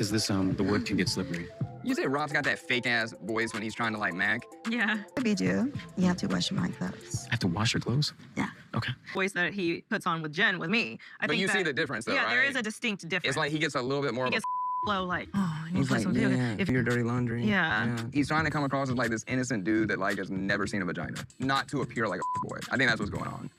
because this the wood can get slippery. You say Rob's got that fake ass voice when he's trying to like mag? Yeah. Be you. You have to wash my clothes. I have to wash your clothes? Yeah. Okay. Voice that he puts on with Jen, with me. I But think you that, see the difference though, yeah, right? there is a distinct difference. It's like he gets a little bit more he of gets low, like, oh, He's like, yeah, if you're dirty laundry. Yeah. He's trying to come across as like this innocent dude that like has never seen a vagina. Not to appear like a boy. I think that's what's going on.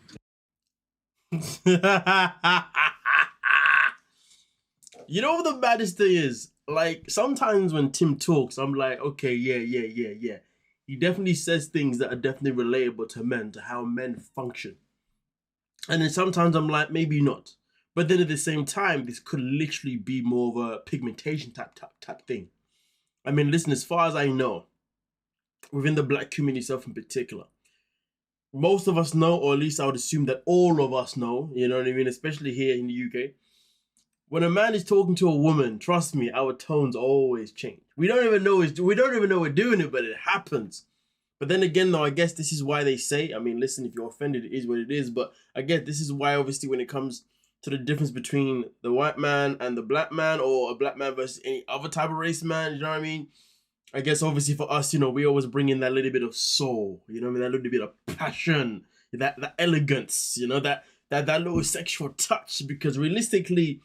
You know what the baddest thing is? Like, sometimes when Tim talks, I'm like, okay, yeah. He definitely says things that are definitely relatable to men, to how men function. And then sometimes I'm like, maybe not. But then at the same time, this could literally be more of a pigmentation type thing. I mean, listen, as far as I know, within the black community itself in particular, most of us know, or at least I would assume that all of us know, you know what I mean, especially here in the UK, when a man is talking to a woman, trust me, our tones always change. We don't even know we're doing it, but it happens. But then again, though, I guess this is why they say, I mean, listen, if you're offended, it is what it is. But I guess this is why, obviously, when it comes to the difference between the white man and the black man, or a black man versus any other type of race man, you know what I mean? I guess, obviously, for us, you know, we always bring in that little bit of soul, you know what I mean? That little bit of passion, that elegance, you know, that little sexual touch. Because realistically,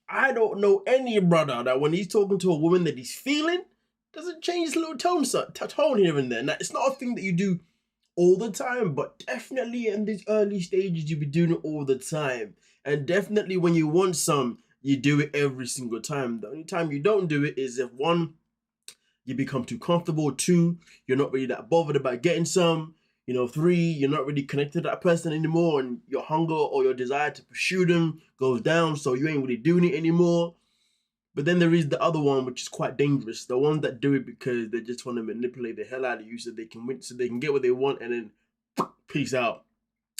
I don't know any brother that when he's talking to a woman that he's feeling, doesn't change his little tone here and there. Now, it's not a thing that you do all the time, but definitely in these early stages, you'll be doing it all the time. And definitely when you want some, you do it every single time. The only time you don't do it is if, one, you become too comfortable, two, you're not really that bothered about getting some, you know, three, you're not really connected to that person anymore, and your hunger or your desire to pursue them goes down, so you ain't really doing it anymore. But then there is the other one, which is quite dangerous. The ones that do it because they just want to manipulate the hell out of you so they can win, so they can get what they want, and then peace out.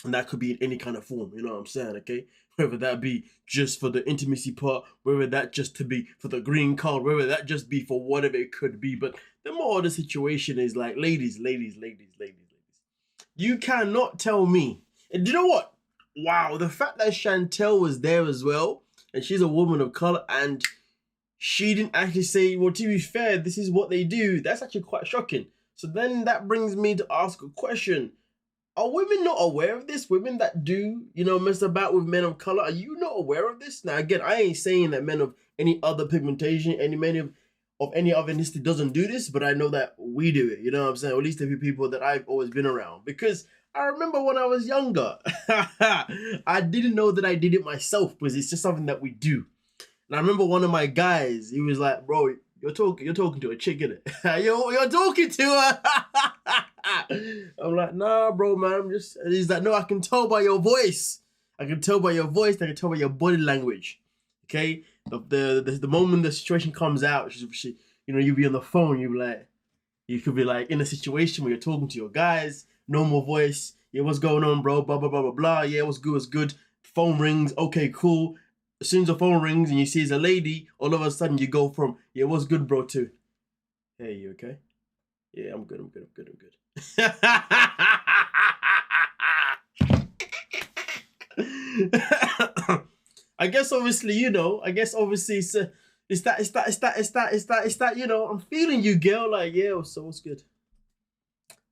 And that could be in any kind of form, you know what I'm saying, okay? Whether that be just for the intimacy part, whether that just to be for the green card, whether that just be for whatever it could be. But the more the situation is like, ladies, you cannot tell me. And do you know what? Wow, the fact that Chantel was there as well, and she's a woman of color, and she didn't actually say, well, to be fair, this is what they do. That's actually quite shocking. So then that brings me to ask a question. Are women not aware of this? Women that do, you know, mess about with men of color, are you not aware of this? Now, again, I ain't saying that men of any other pigmentation, any men of any other ethnicity doesn't do this, but I know that we do it, you know what I'm saying? Or at least the few people that I've always been around. Because I remember when I was younger, I didn't know that I did it myself, because it's just something that we do. And I remember one of my guys, he was like, bro, you're talking to a chick, innit? you're talking to her. I'm like, nah, bro, man. He's like, no, I can tell by your voice. I can tell by your voice. I can tell by your body language. Okay? The moment the situation comes out, you know, you'll be on the phone, you could be like in a situation where you're talking to your guys, normal voice. Yeah, what's going on, bro? Blah, blah, blah, blah, blah. Yeah, what's good? Phone rings. Okay, cool. As soon as the phone rings and you see it's a lady, all of a sudden you go from, yeah, what's good, bro, to, hey, you okay? Yeah, I'm good. I guess obviously, you know, it's that, you know, I'm feeling you, girl. Like, yeah, so what's good?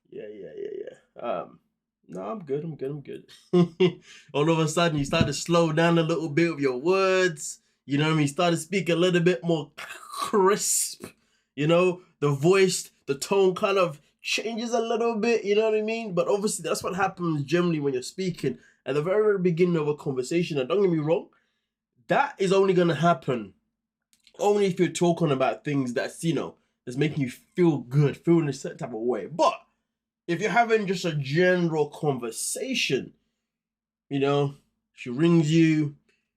Yeah. No, I'm good. All of a sudden, you start to slow down a little bit with your words. You know what I mean? You start to speak a little bit more crisp. You know, the voice, the tone kind of changes a little bit. You know what I mean? But obviously, that's what happens generally when you're speaking at the very, very beginning of a conversation. And don't get me wrong, that is only going to happen only if you're talking about things that's, you know, that's making you feel good, feel in a certain type of way. But if you're having just a general conversation, you know, she rings you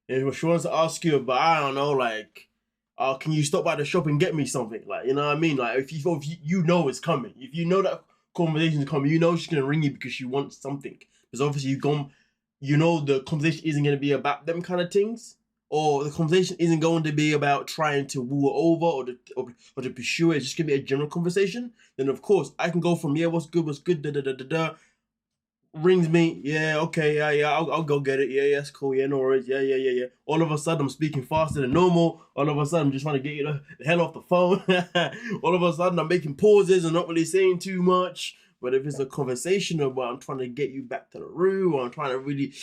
and she wants to ask you about, I don't know, like, can you stop by the shop and get me something? Like, you know what I mean? Like, if you know it's coming, if you know that conversation is coming, you know she's going to ring you because she wants something. Because obviously you know the conversation isn't going to be about them kind of things. Or the conversation isn't going to be about trying to woo her over or to pursue it. It's just going to be a general conversation. Then, of course, I can go from, yeah, what's good, da-da-da-da-da. rings me. Yeah, okay, yeah. I'll go get it. Yeah, it's cool. Yeah, no worries. Yeah. All of a sudden, I'm speaking faster than normal. All of a sudden, I'm just trying to get you the hell off the phone. All of a sudden, I'm making pauses and not really saying too much. But if it's a conversation about I'm trying to get you back to the room, or I'm trying to really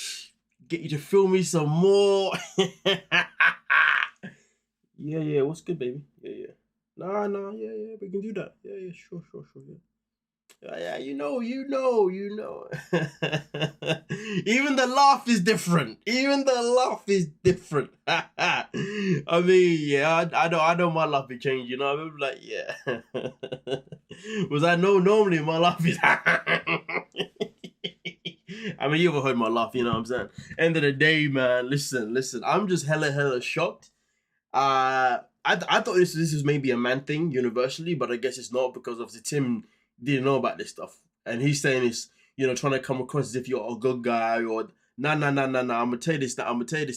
get you to feel me some more. Yeah. What's good, baby? Yeah. Nah, yeah. We can do that. Yeah. Sure. Yeah. Yeah, you know. Even the laugh is different. I mean, yeah, I know my laugh will change, you know. I'm like, yeah. Was I know normally my laugh is I mean, you ever heard my laugh, you know what I'm saying? End of the day, man, listen. I'm just hella shocked. I thought this was maybe a man thing universally, but I guess it's not, because obviously Tim didn't know about this stuff, and he's saying it's, you know, trying to come across as if you're a good guy, or nah. I'm gonna tell you this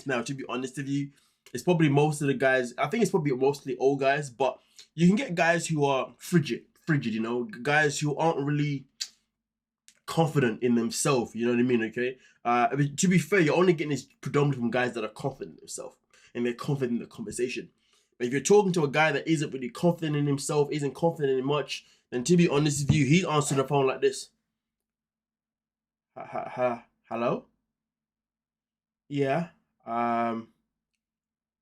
now. To be honest with you, it's probably most of the guys. I think it's probably mostly old guys, but you can get guys who are frigid, you know, guys who aren't really confident in themselves. You know what I mean? Okay. I mean, to be fair, you're only getting this predominantly from guys that are confident in themselves and they're confident in the conversation. But if you're talking to a guy that isn't really confident in himself, isn't confident in much, then to be honest with you, he's answering the phone like this. Hello? Yeah.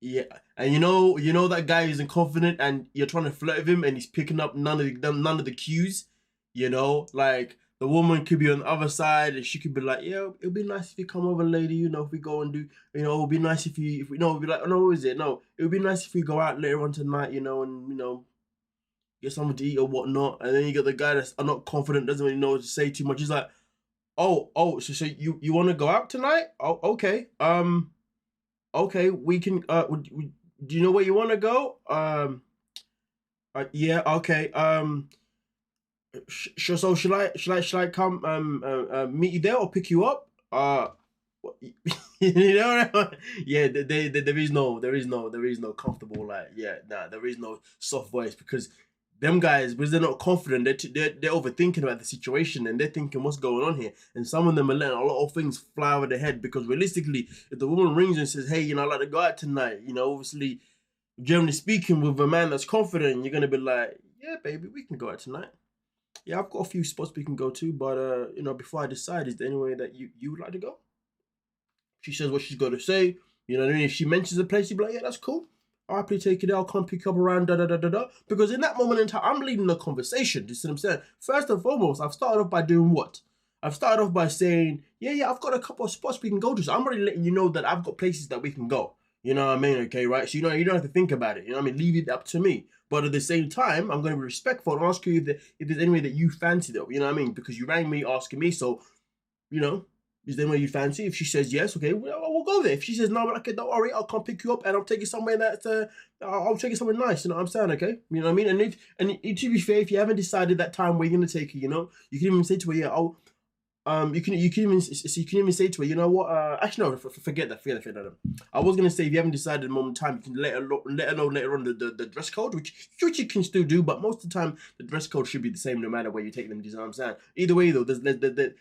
Yeah. And you know that guy isn't confident, and you're trying to flirt with him, and he's picking up none of the cues. You know, like the woman could be on the other side, and she could be like, "Yeah, it'll be nice if you come over, lady. You know, if we go and do, you know, it'll be nice if we no, it'll be like, oh no, what is it? No, it would be nice if we go out later on tonight. You know, and you know, get something to eat or whatnot." And then you get the guy that's not confident, doesn't really know what to say too much. He's like, "Oh, so you want to go out tonight? Oh, okay. Okay, we can. Do you know where you want to go? Yeah. Okay. So should I come meet you there or pick you up? You know, yeah. There is no comfortable, like, yeah. Nah, there is no soft voice, because them guys, because they're not confident, they're overthinking about the situation, and they're thinking what's going on here, and some of them are letting a lot of things fly over their head, because realistically, if the woman rings and says, hey, you know, I'd like to go out tonight, you know, obviously, generally speaking, with a man that's confident, you're gonna be like, yeah, baby, we can go out tonight. Yeah, I've got a few spots we can go to, but you know, before I decide, is there any way that you would like to go? She says what she's got to say. You know what I mean? If she mentions a place, you'd be like, yeah, that's cool. I'll happily take it there. I'll come pick up around da. Because in that moment in time, I'm leading the conversation. Do you see what I'm saying? First and foremost, I've started off by doing what? I've started off by saying, yeah, I've got a couple of spots we can go to. So I'm already letting you know that I've got places that we can go. You know what I mean? Okay, right? So you don't have to think about it. You know what I mean? Leave it up to me. But at the same time, I'm going to be respectful and ask you if there's any way that you fancy though. You know what I mean? Because you rang me asking me, so, you know, is there any way you fancy? If she says yes, okay, we'll go there. If she says no, okay, don't worry, I'll come pick you up and I'll take you somewhere that's I'll take you somewhere nice. You know what I'm saying? Okay, you know what I mean? And to be fair, if you haven't decided that time where you're gonna take her, you know, you can even say to her, yeah, you can even say to her, you know what? Actually, no, forget that. I was gonna say, if you haven't decided at the moment in time, you can let her know later on the dress code, which you can still do, but most of the time the dress code should be the same no matter where you take them. You know what I'm saying? Either way, though,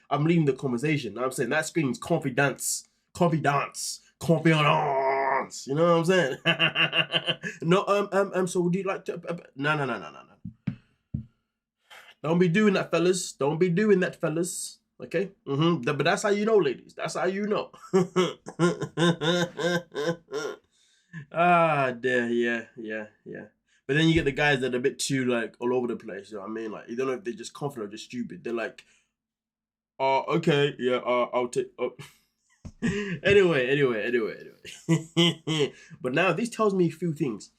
I'm leading the conversation. You know what I'm saying that screams confidence. You know what I'm saying? No, so would you like to? No. Don't be doing that, fellas. Okay? But that's how you know, ladies. That's how you know. Ah, yeah. But then you get the guys that are a bit too, like, all over the place. You know what I mean? Like, you don't know if they're just confident or just stupid. They're like, oh, okay, yeah, I'll take... Oh. Anyway. But now, this tells me a few things.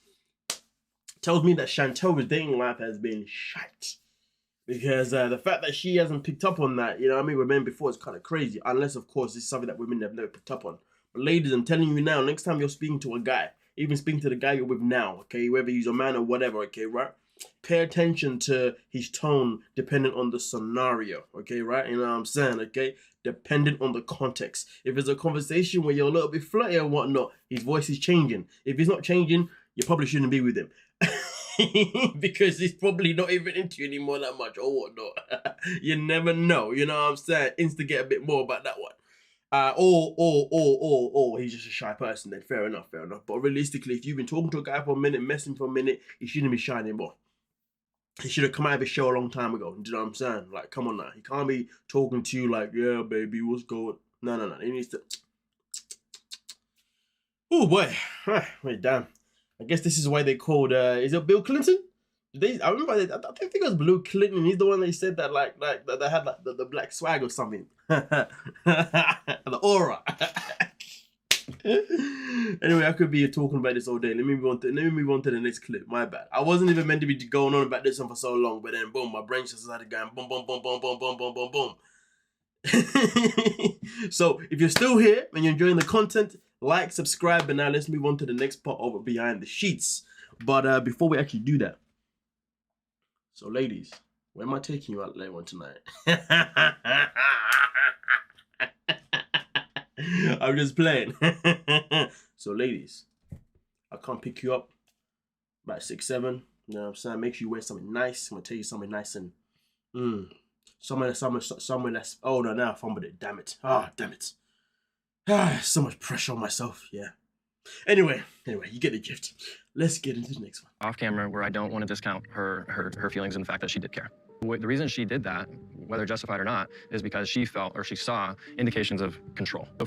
Tells me that Chantel's dating life has been shite. Because the fact that she hasn't picked up on that, you know what I mean, with men before is kind of crazy. Unless, of course, this is something that women have never picked up on. But ladies, I'm telling you now, next time you're speaking to a guy, even speaking to the guy you're with now, okay, whether he's a man or whatever, okay, right? Pay attention to his tone depending on the scenario, okay, right? You know what I'm saying, okay? Dependent on the context. If it's a conversation where you're a little bit flirty and whatnot, his voice is changing. If he's not changing, you probably shouldn't be with him. because he's probably not even into you anymore that much or whatnot. You never know. You know what I'm saying? Instigate a bit more about that one. Or he's just a shy person. Then fair enough. But realistically, if you've been talking to a guy for a minute, messing for a minute, he shouldn't be shy anymore. He should have come out of his show a long time ago. Do you know what I'm saying? Like, come on now. He can't be talking to you like, yeah, baby, what's going? No. He needs to. Oh boy. Wait, damn. I guess this is why they called. Is it Bill Clinton? I remember. I think it was Bill Clinton. He's the one they said that like that they had like the black swag or something. The aura. Anyway, I could be talking about this all day. Let me move on to the next clip. My bad. I wasn't even meant to be going on about this one for so long, but then boom, my brain just started going boom, boom, boom, boom, boom, boom, boom, boom, boom. So if you're still here and you're enjoying the content, like, subscribe, and now let's move on to the next part of Behind the Sheets. But before we actually do that, so ladies, where am I taking you out later on tonight? I'm just playing. So ladies, I can't pick you up about 6, 7. You know what I'm saying? Make sure you wear something nice. I'm gonna tell you something nice and somewhere that's oh no, now I fumbled it. Damn it. Damn it. So much pressure on myself. Yeah. Anyway, you get the gift. Let's get into the next one. Off camera, where I don't want to discount her feelings and the fact that she did care. The reason she did that, whether justified or not, is because she felt or she saw indications of control. So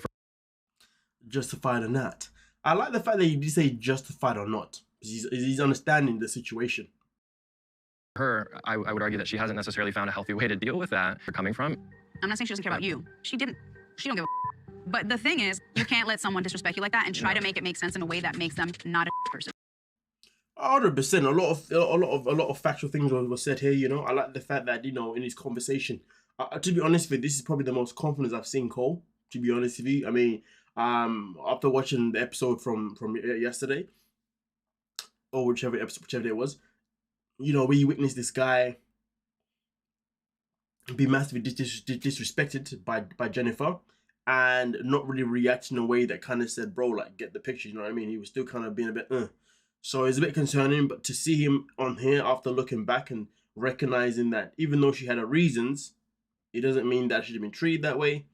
Justified or not. I like the fact that you did say justified or not. He's understanding the situation. for her, I would argue that she hasn't necessarily found a healthy way to deal with that. Where coming from. I'm not saying she doesn't care about you. She don't give a but the thing is, you can't let someone disrespect you like that and try to make it make sense in a way that makes them not a person. 100%. A lot of factual things were said here. You know, I like the fact that, you know, in this conversation, to be honest with you, this is probably the most confidence I've seen Cole. To be honest with you, I mean, after watching the episode from yesterday, or whichever day it was, you know, we witnessed this guy be massively disrespected by Jenifer, and not really react in a way that kind of said, bro, like, get the picture, you know what I mean? He was still kind of being a bit, So it's a bit concerning, but to see him on here after looking back and recognizing that even though she had her reasons, it doesn't mean that she'd been treated that way.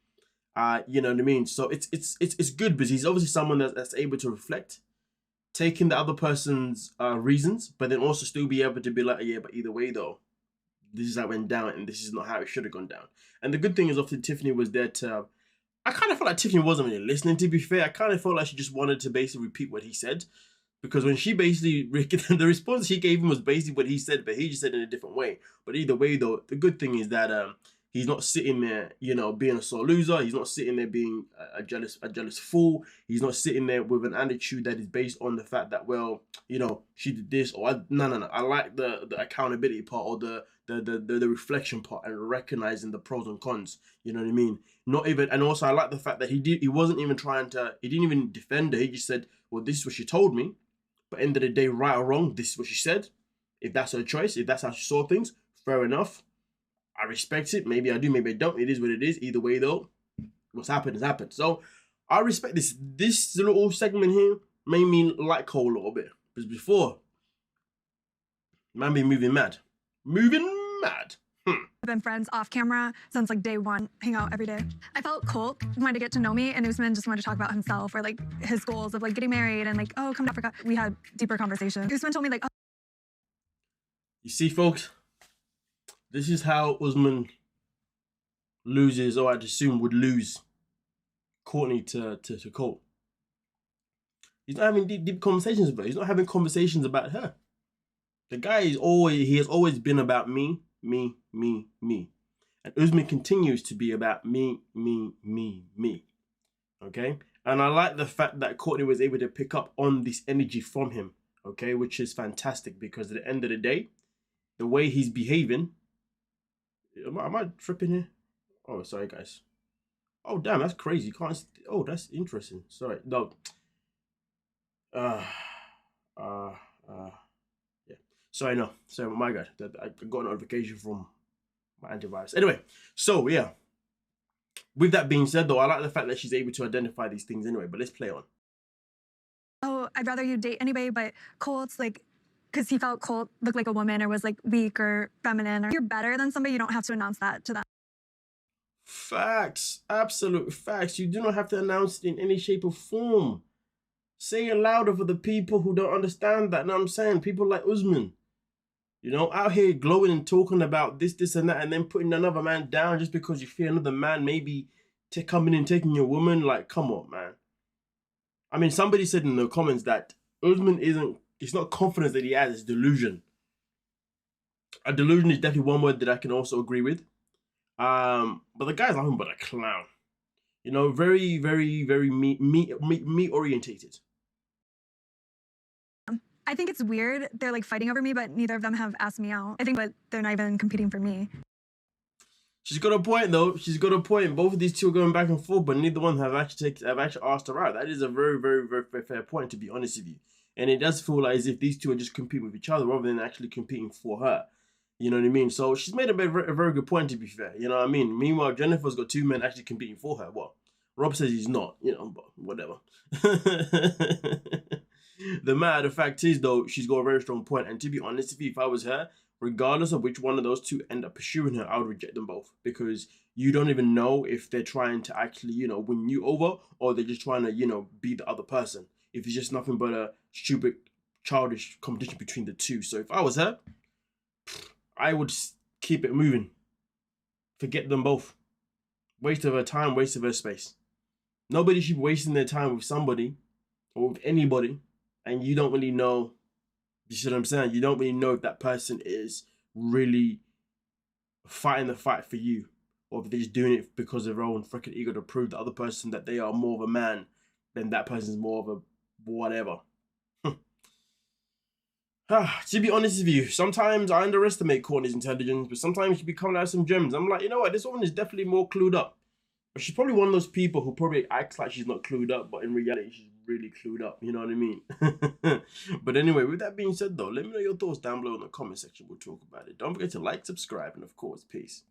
You know what I mean? So it's good because he's obviously someone that's able to reflect, taking the other person's reasons, but then also still be able to be like, yeah, but either way though, this is how it went down and this is not how it should have gone down. And the good thing is often Tiffany was there to, I kind of felt like Tiffany wasn't really listening, to be fair. I kind of felt like she just wanted to basically repeat what he said. Because when she basically, the response she gave him was basically what he said, but he just said it in a different way. But either way though, the good thing is that he's not sitting there, you know, being a sore loser. He's not sitting there being a jealous fool. He's not sitting there with an attitude that is based on the fact that, well, you know, she did this or no. I like the accountability part or the reflection part and recognizing the pros and cons. You know what I mean? Not even, and also I like the fact that he wasn't even trying to, he didn't even defend her. He just said, well, this is what she told me. But end of the day, right or wrong, this is what she said. If that's her choice, if that's how she saw things, fair enough. I respect it. Maybe I do, maybe I don't. It is what it is. Either way, though, what's happened has happened. So I respect this. This little segment here made me like Cole a little bit. Because before, man be moving mad. Moving mad. We've been friends off camera since like day one, hang out every day. I felt Colt wanted to get to know me, and Usman just wanted to talk about himself or like his goals of like getting married and like, oh, come to Africa. We had deeper conversations. Usman told me like, oh. You see, folks, this is how Usman loses, or I'd assume would lose Courtney to Colt. He's not having deep conversations with her. He's not having conversations about her. The guy has always been about me. And Usman continues to be about me. Okay? And I like the fact that Courtney was able to pick up on this energy from him, okay? Which is fantastic because at the end of the day, the way he's behaving... Am I tripping here? Oh, sorry, guys. Oh, damn, that's crazy. You can't... Oh, that's interesting. Sorry. No. Yeah. Sorry, no. Sorry, my God. I got a notification from my antivirus. Anyway, so yeah. With that being said, though, I like the fact that she's able to identify these things anyway. But let's play on. Oh, I'd rather you date anybody, but Colt's like, because he felt Colt looked like a woman or was like weak or feminine, or you're better than somebody, you don't have to announce that to them. Facts, absolute facts. You do not have to announce it in any shape or form. Say it louder for the people who don't understand that. Know what I'm saying? People like Usman, you know, out here glowing and talking about this and that, and then putting another man down just because you fear another man maybe coming in taking your woman. Like, come on, man. I mean, somebody said in the comments that Usman it's not confidence that he has, it's delusion. A delusion is definitely one word that I can also agree with. But the guy's nothing but a clown. You know, very, very, very me orientated. I think it's weird. They're like fighting over me, but neither of them have asked me out. I think, but they're not even competing for me. She's got a point though. She's got a point. Both of these two are going back and forth, but neither one have actually asked her out. That is a very, very, very fair point, to be honest with you. And it does feel like as if these two are just competing with each other rather than actually competing for her. You know what I mean? So she's made a very good point, to be fair. You know what I mean? Meanwhile, Jenifer's got two men actually competing for her. Well, Rob says he's not, you know, but whatever. The matter of fact is, though, she's got a very strong point. And to be honest with you, if I was her, regardless of which one of those two end up pursuing her, I would reject them both. Because you don't even know if they're trying to actually, you know, win you over or they're just trying to, you know, be the other person. If it's just nothing but a stupid, childish competition between the two. So if I was her, I would keep it moving. Forget them both. Waste of her time, waste of her space. Nobody should be wasting their time with somebody or with anybody, and you don't really know, you see what I'm saying? You don't really know if that person is really fighting the fight for you, or if they're just doing it because of their own freaking ego to prove the other person that they are more of a man than that person's more of a whatever. To be honest with you, sometimes I underestimate Courtney's intelligence, but sometimes she be coming out with some gems. I'm like, you know what, this woman is definitely more clued up. But she's probably one of those people who probably acts like she's not clued up, but in reality, she's really clued up. You know what I mean? But anyway, with that being said, though, let me know your thoughts down below in the comment section. We'll talk about it. Don't forget to like, subscribe, and of course, peace.